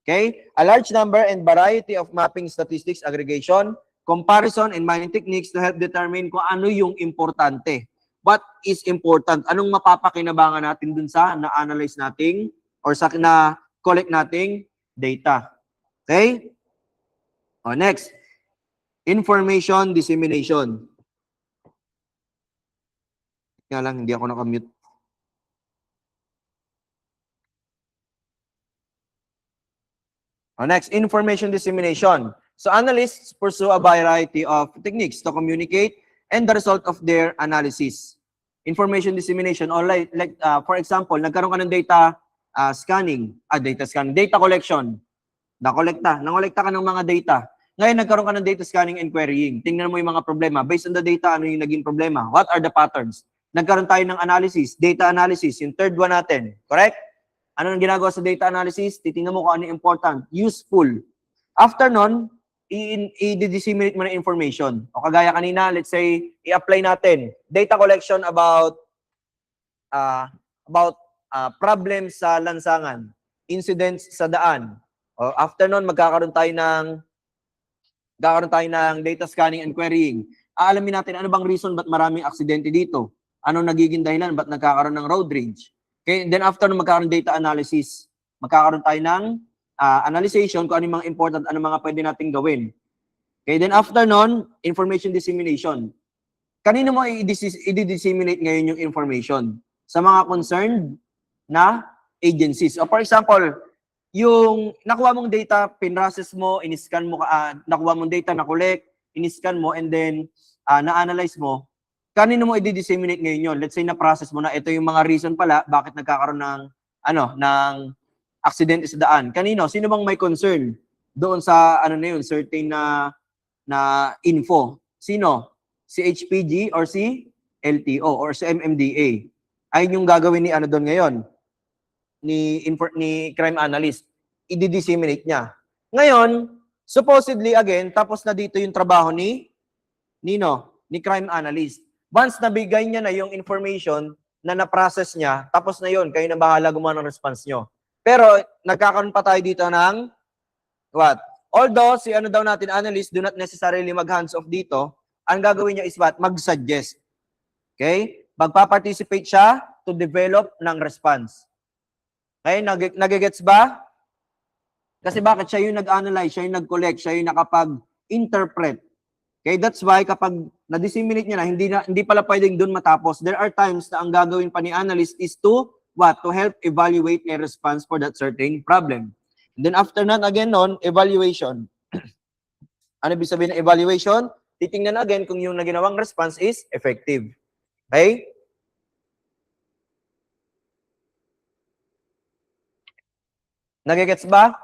Okay? A large number and variety of mapping statistics, aggregation, comparison, and mining techniques to help determine kung ano yung importante. What is important? Anong mapapakinabangan natin dun sa na-analyze nating or sa na-collect nating data. Okay? Next. Information dissemination. Kaya lang, hindi ako nakamute. Next, information dissemination. So analysts pursue a variety of techniques to communicate and the result of their analysis. Information dissemination, or for example, nagkaroon ka ng data data collection. Nangolekta ka ng mga data. Ngayon, nagkaroon ka ng data scanning and querying. Tingnan mo yung mga problema. Based on the data, ano yung naging problema? What are the patterns? Nagkaroon tayo ng analysis, data analysis, yung third one natin. Correct? Ano ang ginagawa sa data analysis? Titingnan mo kung ano yung important, useful. After nun, i-disseminate mo na information. O kagaya kanina, let's say, i-apply natin data collection about problems sa lansangan, incidents sa daan. O after nun, magkakaroon tayo ng data scanning and querying. Aalamin natin ano bang reason ba't maraming aksidente dito. Ano nagiging dahilan ba't nagkakaroon ng road rage. Okay, then after nun, magkakaroon data analysis. Magkakaroon tayo ng analyzation kung ano yung mga important, ano mga pwede nating gawin. Okay, then after nun, information dissemination. Kanino mo i-disseminate ngayon yung information? Sa mga concerned na agencies. O for example, yung nakuha mong data, pinrocess mo, in-scan mo, nakuha mong data, na-collect, in-scan mo, and then na-analyze mo, kanino mo i-disseminate ngayon yun? Let's say na-process mo na ito yung mga reason pala bakit nagkakaroon ng accident sa daan. Kanino? Sino bang may concern doon sa certain na info? Sino? Si HPG or si LTO or si MMDA? Ayun yung gagawin ni doon ngayon ni crime analyst. I-disseminate niya. Ngayon, supposedly again, tapos na dito yung trabaho ni crime analyst. Once nabigay niya na yung information na na-process niya, tapos na yun, kayo na bahala gumawa ng response nyo. Pero, nagkakaroon pa tayo dito ng what? Although, si daw natin, analyst, do not necessarily mag-hands off dito, ang gagawin niya is what? Mag-suggest. Okay? Magpa-participate siya to develop ng response. Okay? Nagigets ba? Kasi bakit siya yung nag-analyze, siya yung nag-collect, siya yung nakapag-interpret. Okay, that's why kapag na-disseminate niya na, hindi pala pwedeng doon matapos. There are times na ang gagawin pa ni analyst is to help evaluate a response for that certain problem. And then after that, again evaluation. Ano ibig sabihin ng evaluation? Titingnan again kung yung naginawang response is effective. Okay? Nagigets ba?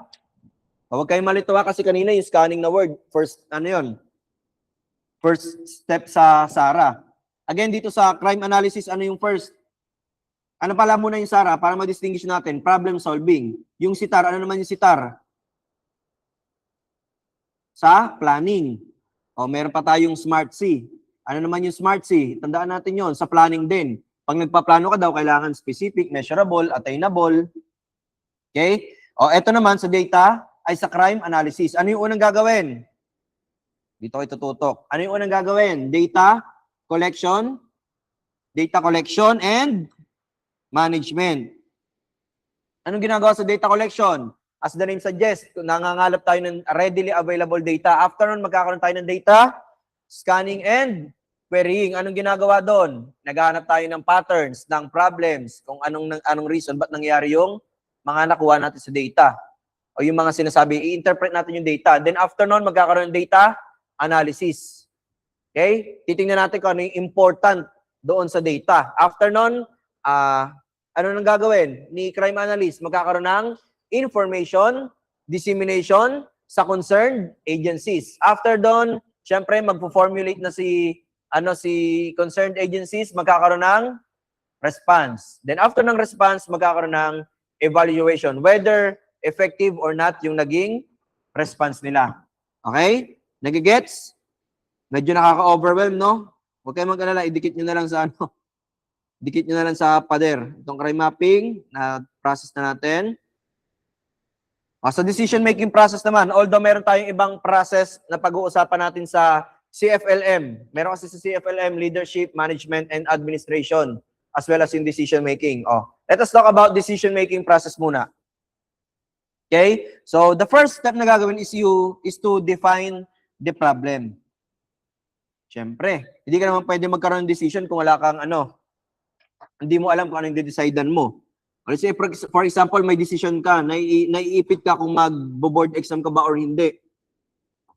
Huwag kayong malituwa kasi kanina yung scanning na word. First step sa SARA. Again, dito sa crime analysis, ano yung first? Ano pala muna yung SARA para ma-distinguish natin? Problem solving. Yung SITAR, ano naman yung SITAR? Sa planning. O, meron pa tayong Smart C. Ano naman yung Smart C? Tandaan natin yon sa planning din. Pag nagpaplano ka daw, kailangan specific, measurable, attainable. Okay? O, eto naman sa data ay sa crime analysis. Ano yung unang gagawin? Dito ko itututok. Ano yung unang gagawin? Data collection, and management. Anong ginagawa sa data collection? As the name suggests, nangangalap tayo ng readily available data. After nun, magkakaroon tayo ng data, scanning and querying. Anong ginagawa doon? Naghahanap tayo ng patterns, ng problems, kung anong reason, ba't nangyari yung mga nakuha natin sa data. O yung mga sinasabi, i-interpret natin yung data. Then after nun, magkakaroon ng data analysis. Okay? Titingnan natin kung ano yung important doon sa data. After nun, ano nang gagawin ni crime analyst? Magkakaroon ng information, dissemination sa concerned agencies. After doon, syempre magpo-formulate na si concerned agencies, magkakaroon ng response. Then after ng response, magkakaroon ng evaluation, whether effective or not yung naging response nila. Okay? Nagigets? Medyo nakaka-overwhelm, no? Huwag kayong mag-alala, idikit nyo na lang sa dikit nyo na lang sa pader. Itong crime mapping, na process na natin. Sa decision-making process naman, although meron tayong ibang process na pag-uusapan natin sa CFLM. Meron kasi sa CFLM, Leadership, Management, and Administration, as well as in decision-making. Let us talk about decision-making process muna. Okay? So, the first step na gagawin is to define the problem. Siyempre, hindi ka naman pwede magkaroon ng decision kung wala kang hindi mo alam kung anong de-decidean mo. Let's say, for example, may decision ka, naiipit ka kung mag-board exam ka ba or hindi.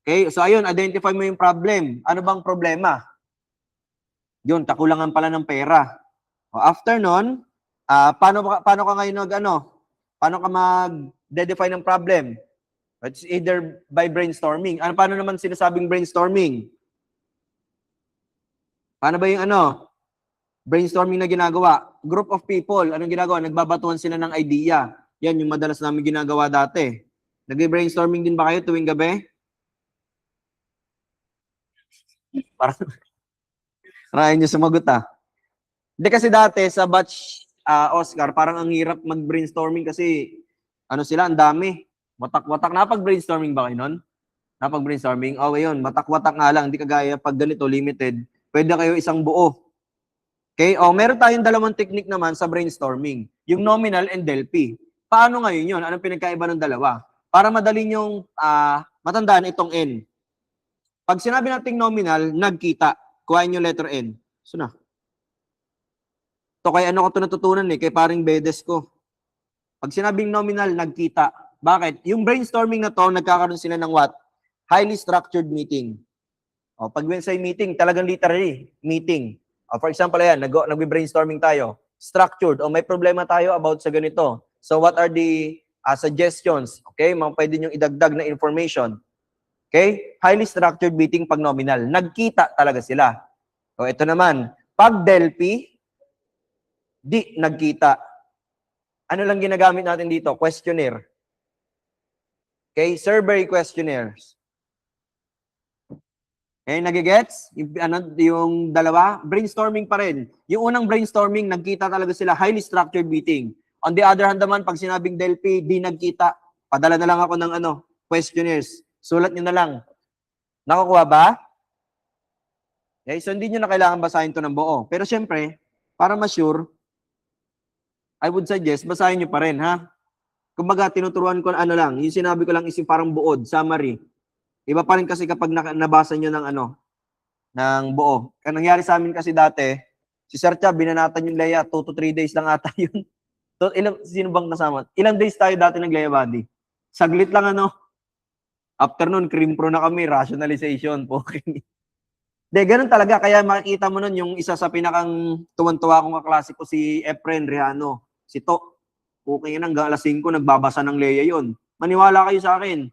Okay? So, ayun, identify mo yung problem. Ano bang problema? Yun, kakulangan pala ng pera. O, after nun, paano ka ngayon paano ka mag-define ng problem? It's either by brainstorming. Paano naman sinasabing brainstorming? Paano ba yung brainstorming na ginagawa? Group of people, anong ginagawa? Nagbabatuhan sila ng idea. Yan yung madalas namin ginagawa dati. Nag-brainstorming din ba kayo tuwing gabi? Parang nyo sumagot Hindi kasi dati sa batch Oscar, parang ang hirap mag-brainstorming kasi sila, ang dami. Watak-watak. Napag-brainstorming ba kayo nun? Napag-brainstorming? Oh, yun. Watak-watak nga lang. Hindi kagaya pag ganito, limited. Pwede kayo isang buo. Okay? O, meron tayong dalawang technique naman sa brainstorming. Yung nominal and DELP. Paano ngayon yun? Anong pinagkaiba ng dalawa? Para madali nyong matandaan itong N. Pag sinabi nating nominal, nagkita. Kuhain nyo letter N. So na. Ito kay ko ito natutunan kay paring Bedes ko. Pag sinabing nominal, nagkita. Bakit? Yung brainstorming na to, nagkakaroon sila ng what? Highly structured meeting. O, pag say meeting, talagang literally, meeting. O, for example, ayan, nag-brainstorming tayo. Structured. O, may problema tayo about sa ganito. So, what are the suggestions? Okay? Mga pwede nyo idagdag na information. Okay? Highly structured meeting pag nominal. Nagkita talaga sila. O, ito naman. Pag DELP, di nagkita. Ano lang ginagamit natin dito? Questionnaire. Okay? Survey questionnaires. Okay, nagigets? Yung dalawa, brainstorming pa rin. Yung unang brainstorming, nagkita talaga sila, highly structured meeting. On the other hand naman, pag sinabing DELP, di nagkita. Padala na lang ako ng questionnaires. Sulat nyo na lang. Nakukuha ba? Okay, so hindi nyo na kailangan basahin to ng buo. Pero syempre, para ma-sure, I would suggest, basahin nyo pa rin, ha? Kumbaga, tinuturuan ko lang. Yung sinabi ko lang is yung parang buod, summary. Iba pa rin kasi kapag nabasa nyo ng buo. Kaya nangyari sa amin kasi dati, si Sir Cha, binanatan yung Leia, 2 to 3 days lang ata yun. So, sino bang kasama? Ilang days tayo dati nag-Leia Body? Saglit lang After nun, cream pro na kami, rationalization, poking. De, ganun talaga. Kaya makikita mo nun yung isa sa pinakang tuwan-tuwa kong kaklase ko, si Efren Riano. Si To. Okay yan, hanggang alas 5, nagbabasa ng Leia yun. Maniwala kayo sa akin.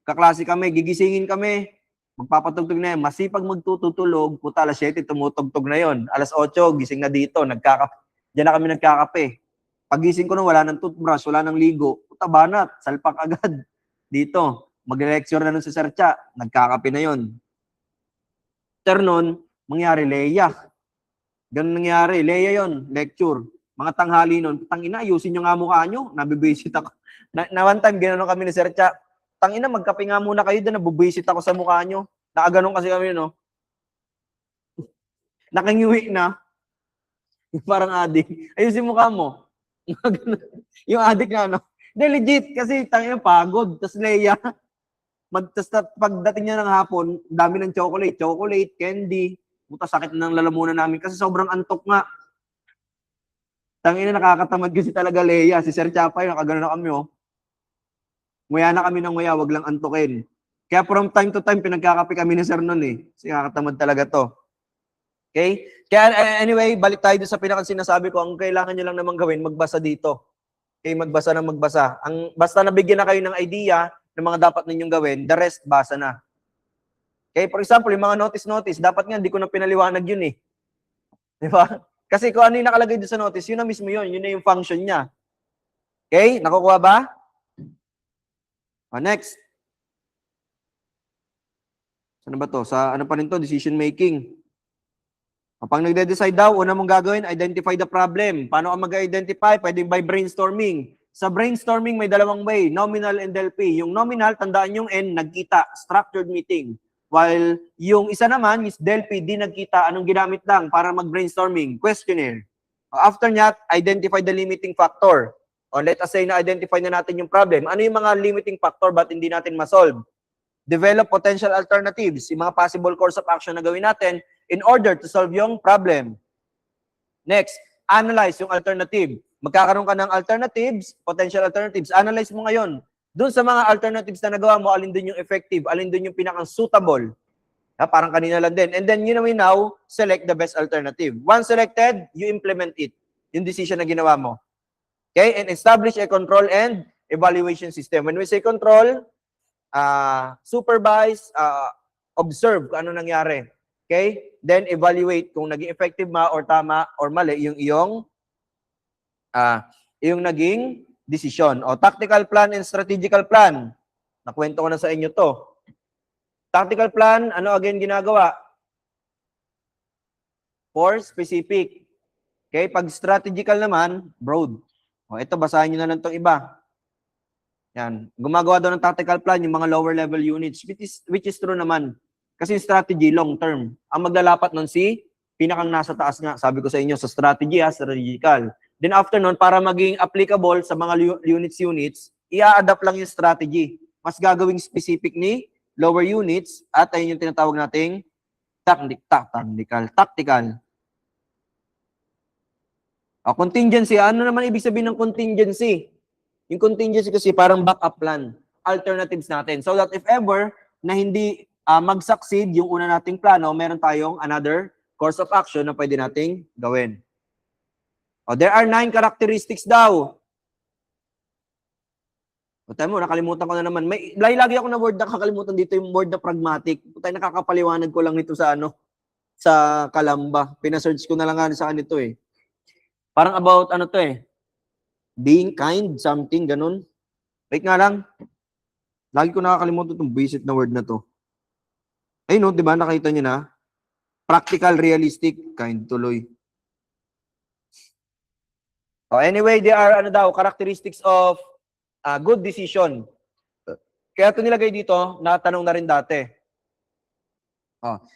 Kaklase kami, gigisingin kami. Magpapatugtog na yan. Masipag magtutulog, puta, alas 7, tumutugtog na yon. Alas 8, gising na dito. Diyan na kami nagkakape. Pagising ko na, wala ng toothbrush, wala ng ligo. Puta, banat, salpak agad. Dito, mag-lecture na nun sa Sir Cha. Nagkakape na yon. After nun, mangyari Leia. Ganun nangyari. Leia yon, lecture. Mga tanghali nun, tangina, ayusin nyo nga mukha nyo. Nabibisit ako. Na one time, gano'n kami ni Sir Cha. Tangina, magkape nga muna kayo doon, nabubisit ako sa mukha nyo. Nakaganon kasi kami, no? Nakangiwi na. Parang adik. Ayusin mukha mo. Yung adik na, no? Hindi, legit. Kasi tangina, pagod. Tapos Leia. Pagdating niya ng hapon, dami ng chocolate, candy. Puta, sakit na ng lalamunan namin kasi sobrang antok nga. Tangina, nakakatamad kasi talaga Leia. Si Sir Chapay, nakagano na kami, oh. Nguya na kami ng nguya, wag lang antukin. Kaya from time to time, pinagkakape kami ni Sir nun, Kasi nakakatamad talaga to. Okay? Kaya anyway, balik tayo sa pinakang sinasabi ko. Ang kailangan nyo lang naman gawin, magbasa dito. Okay, magbasa na magbasa. Basta nabigyan na kayo ng idea ng mga dapat ninyong gawin, the rest, basa na. Okay, for example, yung mga notice, dapat nga, hindi ko na pinaliwanag yun, Di ba? Kasi kung ano yung nakalagay doon sa notice, yun na mismo yun na yung function niya. Okay? Nakukuha ba? Next. Saan ba to? Sa ano pa rin to? Decision making. Pag nagde-decide daw, una mong gagawin, identify the problem. Paano ka mag-identify? Pwedeng by brainstorming. Sa brainstorming, may dalawang way, nominal and DELP. Yung nominal, tandaan yung N, nagkita, structured meeting. While yung isa naman is DELP, di nagkita. Anong ginamit lang para mag-brainstorming? Questionnaire. After that, identify the limiting factor. O let us say na identify na natin yung problem. Ano yung mga limiting factor ba't hindi natin ma-solve? Develop potential alternatives, yung mga possible course of action na gawin natin in order to solve yung problem. Next, analyze yung alternative. Magkakaroon ka ng alternatives, potential alternatives. Analyze mo ngayon. Doon sa mga alternatives na nagawa mo, alin doon yung effective, alin doon yung pinaka-suitable. Parang kanina lang din. And then, you know, we now select the best alternative. Once selected, you implement it. Yung decision na ginawa mo. Okay? And establish a control and evaluation system. When we say control, supervise, observe kung ano nangyari. Okay? Then, evaluate kung naging effective ma or tama or mali yung iyong naging decision. O, tactical plan and strategical plan. Nakwento ko na sa inyo to. Tactical plan, ano again ginagawa? For specific. Okay? Pag strategical naman, broad. O, ito, basahin nyo na lang itong iba. Yan. Gumagawa daw ng tactical plan yung mga lower level units, which is true naman. Kasi strategy, long term. Ang maglalapat nun pinakang nasa taas nga, sabi ko sa inyo, sa strategy, strategical. Then after nun, para maging applicable sa mga units, i-adapt lang yung strategy. Mas gagawing specific ni lower units at ayun yung tinatawag nating tactical. Contingency, ano naman ibig sabihin ng contingency? Yung contingency kasi parang backup plan, alternatives natin. So that if ever na hindi mag-succeed yung una nating plano, meron tayong another course of action na pwede nating gawin. There are 9 characteristics daw. Tayo mo, nakalimutan ko na naman. Lagi ako na word na kakalimutan dito, yung word na pragmatic. Tayo nakakapaliwanag ko lang ito sa sa Kalamba. Pina-search ko na lang sa kanito eh. Parang about to eh. Being kind, something, ganun. Wait nga lang. Lagi ko nakakalimutan itong visit na word na to. Ay no, di ba? Nakita niyo na? Practical, realistic, kind, tuloy. Anyway, there are characteristics of good decision. Kaya ito nilagay dito, natanong na rin dati.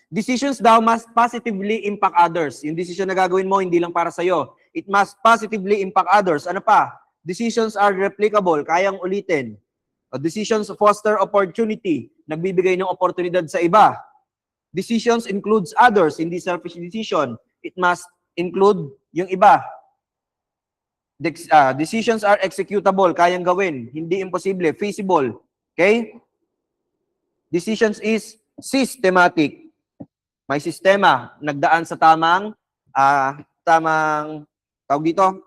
Decisions daw must positively impact others. Yung decision na gagawin mo, hindi lang para sa'yo. It must positively impact others. Ano pa? Decisions are replicable, kayang ulitin. Decisions foster opportunity, nagbibigay ng oportunidad sa iba. Decisions includes others, hindi selfish decision. It must include yung iba. Decisions are executable, kayang gawin, hindi imposible, feasible. Okay? Decisions is systematic. May sistema, nagdaan sa tamang tawag dito,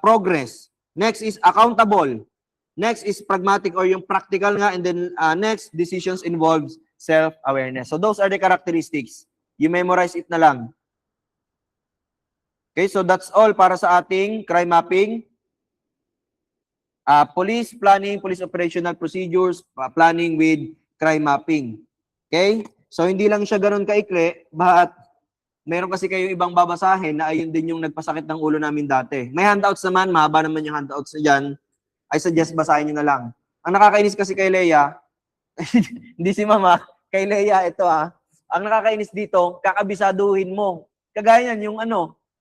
progress. Next is accountable. Next is pragmatic or yung practical nga, and then next, decisions involves self-awareness. So those are the characteristics. You memorize it na lang. Okay, so that's all para sa ating crime mapping. Police planning, police operational procedures, planning with crime mapping. Okay? So hindi lang siya ganoon kaikli, but meron kasi kayo ibang babasahin na ayun din yung nagpasakit ng ulo namin dati. May handouts naman, mahaba naman yung handouts na dyan. I suggest basahin nyo na lang. Ang nakakainis kasi kay Leia, hindi si Mama, kay Leia ito ang nakakainis dito, kakabisaduhin mo. Kagaya yan, yung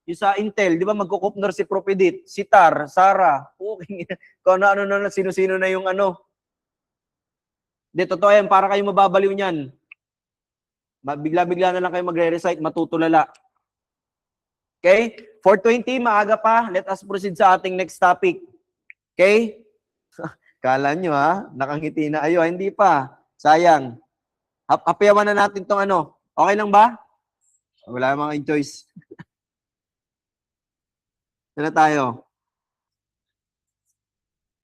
yung sa Intel, di ba magkukupnor si Prof. Edith, si Tar, Sara, kung ano na, sino-sino na yung Di, totoo yan, para kayo mababaliw niyan. Bigla-bigla na lang kayo magre-recite, matutulala. Okay? 4:20, maaga pa. Let us proceed sa ating next topic. Okay? Kala nyo nakangiti na ayo. Hindi pa. Sayang. Hapayawan na natin tong Okay lang ba? Wala mga choice. Saan na tayo?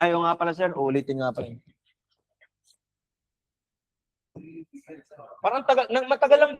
Ayaw nga pala, sir. Ulitin nga pala. Parang matagal lang